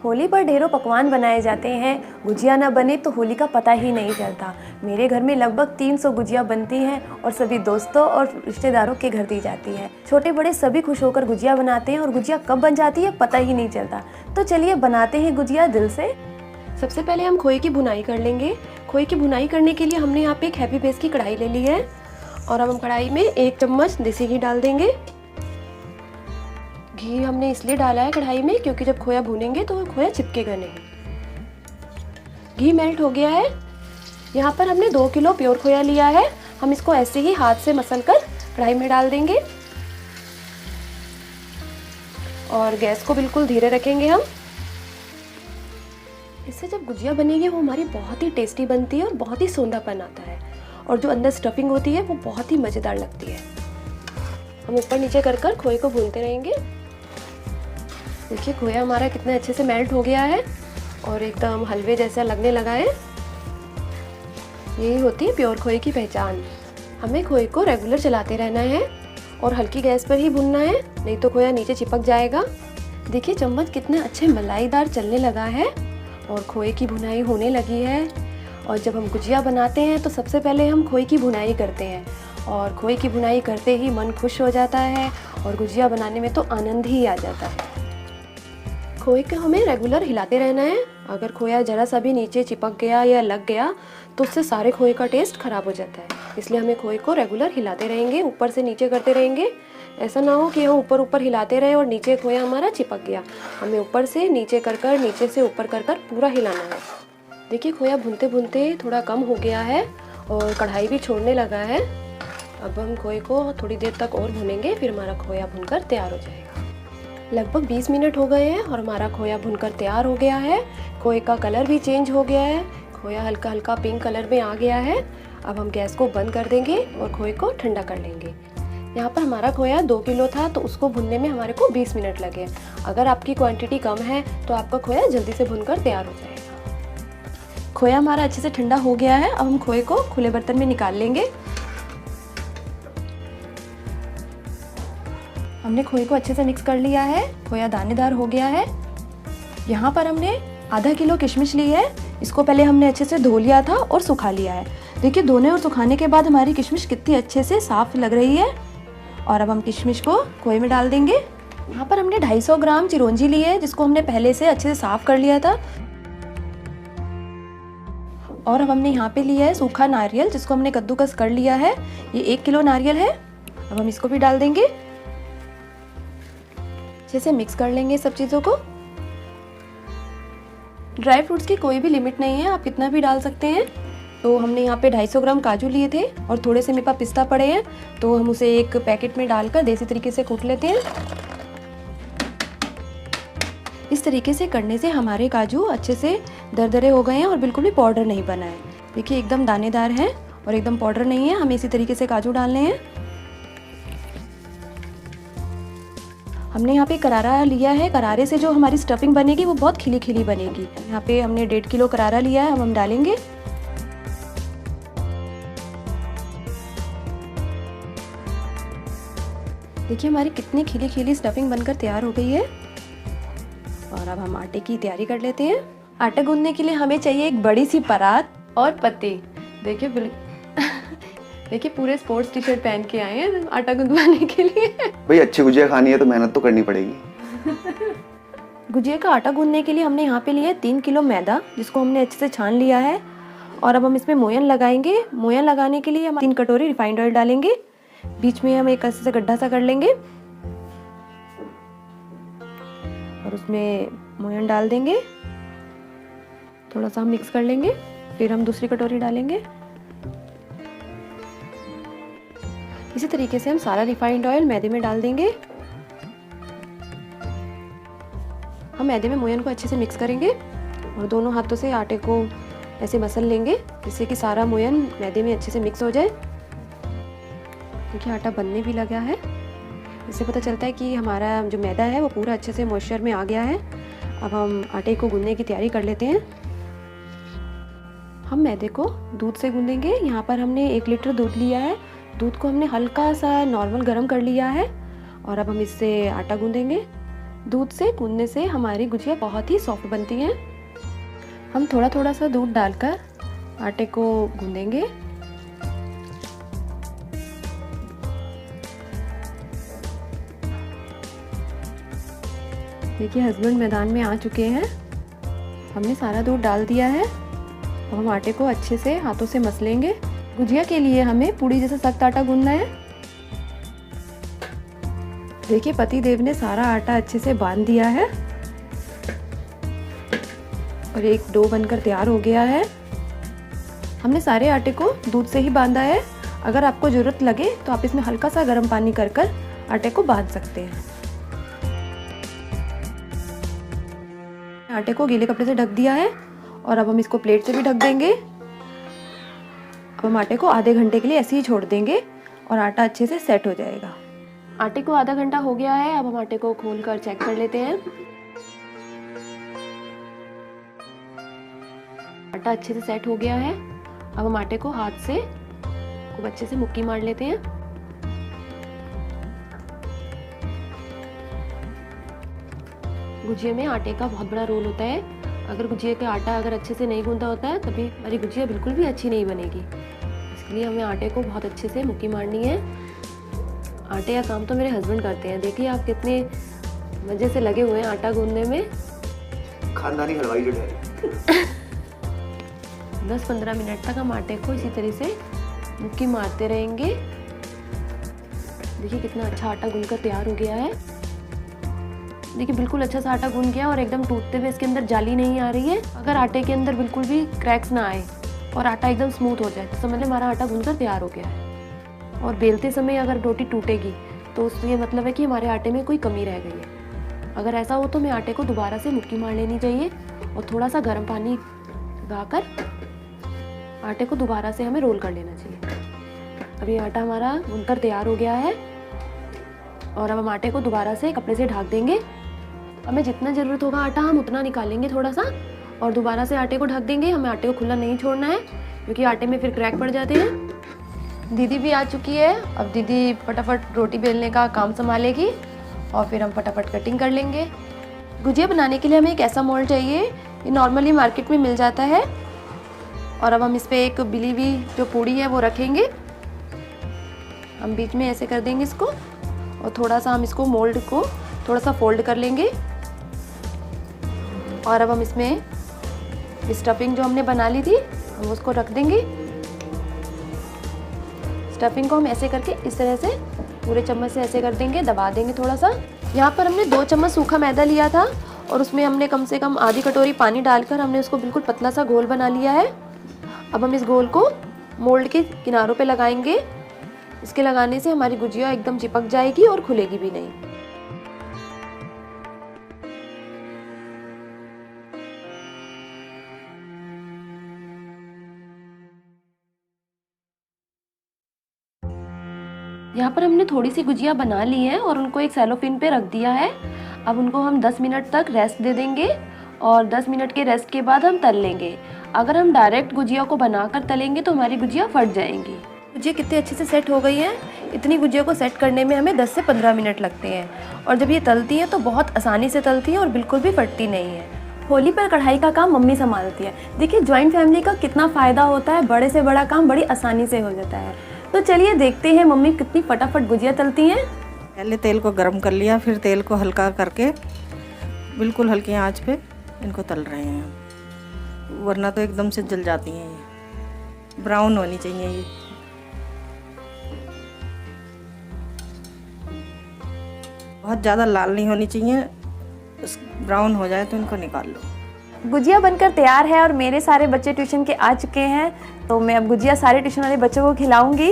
होली पर ढेरों पकवान बनाए जाते हैं। गुजिया ना बने तो होली का पता ही नहीं चलता। मेरे घर में लगभग 300 गुजिया बनती हैं और सभी दोस्तों और रिश्तेदारों के घर दी जाती है। छोटे बड़े सभी खुश होकर गुजिया बनाते हैं और गुजिया कब बन जाती है पता ही नहीं चलता। तो चलिए बनाते हैं गुजिया दिल से। सबसे पहले हम खोए की भुनाई कर लेंगे। खोए की भुनाई करने के लिए हमने यहाँ पे एक हैप्पी बेस की कढ़ाई ले ली है और अब हम कढ़ाई में 1 चम्मच देसी घी डाल देंगे। घी हमने इसलिए डाला है कढ़ाई में क्योंकि जब खोया भूनेंगे तो खोया चिपकेगा नहीं। घी मेल्ट हो गया है। यहाँ पर हमने 2 किलो प्योर खोया लिया है। हम इसको ऐसे ही हाथ से मसल कर कढ़ाई में डाल देंगे और गैस को बिल्कुल धीरे रखेंगे हम। इससे जब गुजिया बनेगी वो हमारी बहुत ही टेस्टी बनती है और बहुत ही सोंधापन आता है और जो अंदर स्टफिंग होती है वो बहुत ही मज़ेदार लगती है। हम ऊपर नीचे कर कर खोए को भूनते रहेंगे। देखिए खोया हमारा कितने अच्छे से मेल्ट हो गया है और एकदम हलवे जैसा लगने लगा है। यही होती है प्योर खोए की पहचान। हमें खोए को रेगुलर चलाते रहना है और हल्की गैस पर ही भूनना है, नहीं तो खोया नीचे चिपक जाएगा। देखिए चम्मच कितने अच्छे मलाईदार चलने लगा है और खोए की भुनाई होने लगी है। और जब हम गुजिया बनाते हैं तो सबसे पहले हम खोए की भुनाई करते हैं और खोए की भुनाई करते ही मन खुश हो जाता है और गुजिया बनाने में तो आनंद ही आ जाता है। खोए को हमें रेगुलर हिलाते रहना है। अगर खोया जरा सा भी नीचे चिपक गया या लग गया तो उससे सारे खोए का टेस्ट खराब हो जाता है। इसलिए हमें खोए को रेगुलर हिलाते रहेंगे, ऊपर से नीचे करते रहेंगे। ऐसा ना हो कि हम ऊपर ऊपर हिलाते रहे और नीचे खोया हमारा चिपक गया। हमें ऊपर से नीचे कर कर, नीचे से ऊपर कर कर पूरा हिलाना है। देखिए खोया भूनते भूनते थोड़ा कम हो गया है और कढ़ाई भी छोड़ने लगा है। अब हम खोए को थोड़ी देर तक और भूनेंगे, फिर हमारा खोया भुनकर तैयार हो जाएगा। लगभग 20 मिनट हो गए हैं और हमारा खोया भुनकर तैयार हो गया है। खोए का कलर भी चेंज हो गया है। खोया हल्का हल्का पिंक कलर में आ गया है। अब हम गैस को बंद कर देंगे और खोए को ठंडा कर लेंगे। यहाँ पर हमारा खोया 2 किलो था तो उसको भुनने में हमारे को 20 मिनट लगे। अगर आपकी क्वांटिटी कम है तो आपका खोया जल्दी से भुनकर तैयार हो जाएगा। खोया हमारा अच्छे से ठंडा हो गया है। अब हम खोए को खुले बर्तन में निकाल लेंगे। हमने खोए को अच्छे से मिक्स कर लिया है। खोया दानेदार हो गया है। यहाँ पर हमने आधा किलो किशमिश ली है। इसको पहले हमने अच्छे से धो लिया था और सुखा लिया है। देखिए धोने और सुखाने के बाद हमारी किशमिश कितनी अच्छे से साफ लग रही है। और अब हम किशमिश को खोए में डाल देंगे। यहाँ पर हमने 250 ग्राम चिरौंजी ली है जिसको हमने पहले से अच्छे से साफ कर लिया था। और अब हमने यहाँ पे लिया है सूखा नारियल जिसको हमने कद्दूकस कर लिया है। ये 1 किलो नारियल है। अब हम इसको भी डाल देंगे। अच्छे से मिक्स कर लेंगे सब चीज़ों को। ड्राई फ्रूट्स की कोई भी लिमिट नहीं है, आप कितना भी डाल सकते हैं। तो हमने यहाँ पे 250 ग्राम काजू लिए थे और थोड़े से मेरे पास पिस्ता पड़े हैं तो हम उसे एक पैकेट में डालकर देसी तरीके से कूट लेते हैं। इस तरीके से करने से हमारे काजू अच्छे से दरदरे हो गए हैं और बिल्कुल भी पाउडर नहीं बना है। देखिए एकदम दानेदार है और एकदम पाउडर नहीं है। हमें इसी तरीके से काजू डालने हैं। हमने यहाँ पे करारा लिया है। करारे से जो हमारी स्टफिंग बनेगी वो बहुत खिली खिली बनेगी। यहाँ पे हमने 1.5 किलो करारा लिया है। अब हम डालेंगे। देखिए हमारी कितनी खिली खिली स्टफिंग बनकर तैयार हो गई है। और अब हम आटे की तैयारी कर लेते हैं। आटा गूंदने के लिए हमें चाहिए एक बड़ी सी परात और पत्ती। देखिए पूरे स्पोर्ट्स टी शर्ट पहन के आए हैं आटा गूंदवाने के लिए। भाई अच्छी गुजिया खानी है तो मेहनत तो करनी पड़ेगी। गुजिया का आटा गूंदने के लिए हमने यहाँ पे लिया 3 किलो मैदा जिसको हमने अच्छे से छान लिया है। और अब हम इसमें मोयन लगाएंगे। मोयन लगाने के लिए हम 3 कटोरी रिफाइंड ऑयल डालेंगे। बीच में हम एक ऐसे से गड्ढा सा कर लेंगे और उसमें मोयन डाल देंगे। थोड़ा सा हम मिक्स कर लेंगे। फिर हम दूसरी कटोरी डालेंगे। इसी तरीके से हम सारा रिफाइंड ऑयल मैदे में डाल देंगे। हम मैदे में मोयन को अच्छे से मिक्स करेंगे और दोनों हाथों से आटे को ऐसे मसल लेंगे जिससे कि सारा मोयन मैदे में अच्छे से मिक्स हो जाए। देखिए आटा बनने भी लगा है। इससे पता चलता है कि हमारा जो मैदा है वो पूरा अच्छे से मॉइस्चर में आ गया है। अब हम आटे को गूंदने की तैयारी कर लेते हैं। हम मैदे को दूध से गूंदेंगे। यहाँ पर हमने 1 लीटर दूध लिया है। दूध को हमने हल्का सा नॉर्मल गर्म कर लिया है और अब हम इससे आटा गूंदेंगे। दूध से गूंदने से हमारी गुजिया बहुत ही सॉफ्ट बनती हैं। हम थोड़ा थोड़ा सा दूध डालकर आटे को गूंदेंगे। देखिए हस्बैंड मैदान में आ चुके हैं। हमने सारा दूध डाल दिया है। अब हम आटे को अच्छे से हाथों से मस लेंगे। गुजिया के लिए हमें पूड़ी जैसा सख्त आटा गूंदना है। देखिए पति देव ने सारा आटा अच्छे से बांध दिया है और एक डो बनकर तैयार हो गया है। हमने सारे आटे को दूध से ही बांधा है। अगर आपको ज़रूरत लगे तो आप इसमें हल्का सा गर्म पानी कर आटे को बांध सकते हैं। आटे को गीले कपड़े से ढक दिया है और अब हम इसको प्लेट से भी ढक देंगे। अब हम आटे को आधे घंटे के लिए ऐसे ही छोड़ देंगे और आटा अच्छे से सेट हो जाएगा। आटे को आधा घंटा हो गया है। अब हम आटे को खोलकर चेक कर लेते हैं। आटा अच्छे से सेट हो गया है। अब हम आटे को हाथ से खूब अच्छे से मुक्की मार लेते हैं। गुजिया में आटे का बहुत बड़ा रोल होता है। अगर गुजिया का आटा अगर अच्छे से नहीं गूंदा होता है तभी हमारी गुजिया बिल्कुल भी अच्छी नहीं बनेगी। इसलिए हमें आटे को बहुत अच्छे से मुक्की मारनी है। आटे का काम तो मेरे हस्बैंड करते हैं। देखिए आप कितने मजे से लगे हुए हैं आटा गूंदने में। खानदानी हलवाई जो है। 10-15 मिनट तक हम आटे को इसी तरह से मुक्की मारते रहेंगे। देखिए कितना अच्छा आटा गूंद कर तैयार हो गया है। देखिए बिल्कुल अच्छा सा आटा गूंद गया और एकदम टूटते हुए इसके अंदर जाली नहीं आ रही है। अगर आटे के अंदर बिल्कुल भी क्रैक्स ना आए और आटा एकदम स्मूथ हो जाए तो समझ लें हमारा आटा गूंद कर तैयार हो गया है। और बेलते समय अगर रोटी टूटेगी तो उससे ये मतलब है कि हमारे आटे में कोई कमी रह गई है। अगर ऐसा हो तो हमें आटे को दोबारा से मुट्ठी मार लेनी चाहिए और थोड़ा सा गर्म पानी लगाकर आटे को दोबारा से हमें रोल कर लेना चाहिए। अभी आटा हमारा गूंदकर तैयार हो गया है और अब हम आटे को दोबारा से कपड़े से ढक देंगे। हमें जितना ज़रूरत होगा आटा हम उतना निकालेंगे थोड़ा सा और दोबारा से आटे को ढक देंगे। हमें आटे को खुला नहीं छोड़ना है क्योंकि आटे में फिर क्रैक पड़ जाते हैं। दीदी भी आ चुकी है। अब दीदी फटाफट रोटी बेलने का काम संभालेगी और फिर हम फटाफट कटिंग कर लेंगे। गुजिया बनाने के लिए हमें एक ऐसा मोल्ड चाहिए। ये नॉर्मली मार्केट में मिल जाता है। और अब हम इस पर एक बिली हुई जो पूड़ी है वो रखेंगे। हम बीच में ऐसे कर देंगे इसको और थोड़ा सा हम इसको मोल्ड को थोड़ा सा फोल्ड कर लेंगे। और अब हम इसमें स्टफिंग जो हमने बना ली थी हम उसको रख देंगे। स्टफिंग को हम ऐसे करके इस तरह से पूरे चम्मच से ऐसे कर देंगे, दबा देंगे थोड़ा सा। यहाँ पर हमने 2 चम्मच सूखा मैदा लिया था और उसमें हमने कम से कम आधी कटोरी पानी डालकर हमने उसको बिल्कुल पतला सा घोल बना लिया है। अब हम इस घोल को मोल्ड के किनारों पे लगाएंगे। इसके लगाने से हमारी गुजिया एकदम चिपक जाएगी और खुलेगी भी नहीं। यहाँ पर हमने थोड़ी सी गुजिया बना ली है और उनको एक सेलोफिन पे रख दिया है। अब उनको हम 10 मिनट तक रेस्ट दे देंगे और 10 मिनट के रेस्ट के बाद हम तल लेंगे। अगर हम डायरेक्ट गुजिया को बनाकर तलेंगे तो हमारी गुजिया फट जाएंगी। गुजिया कितनी अच्छे से सेट हो गई है। इतनी गुजिया को सेट करने में हमें 10 से 15 मिनट लगते हैं और जब ये तलती है तो बहुत आसानी से तलती है और बिल्कुल भी फटती नहीं है। होली पर कढ़ाई का काम मम्मी संभालती है। देखिए जॉइंट फैमिली का कितना फ़ायदा होता है। बड़े से बड़ा काम बड़ी आसानी से हो जाता है। तो चलिए देखते हैं मम्मी कितनी फटाफट गुजिया तलती हैं। पहले तेल को गर्म कर लिया, फिर तेल को हल्का करके बिल्कुल हल्की आंच पे इनको तल रहे हैं, वरना तो एकदम से जल जाती हैं। ये ब्राउन होनी चाहिए। ये बहुत ज़्यादा लाल नहीं होनी चाहिए। ब्राउन हो जाए तो इनको निकाल लो। गुजिया बनकर तैयार है और मेरे सारे बच्चे ट्यूशन के आ चुके हैं तो मैं अब गुजिया सारे ट्यूशन वाले बच्चों को खिलाऊंगी।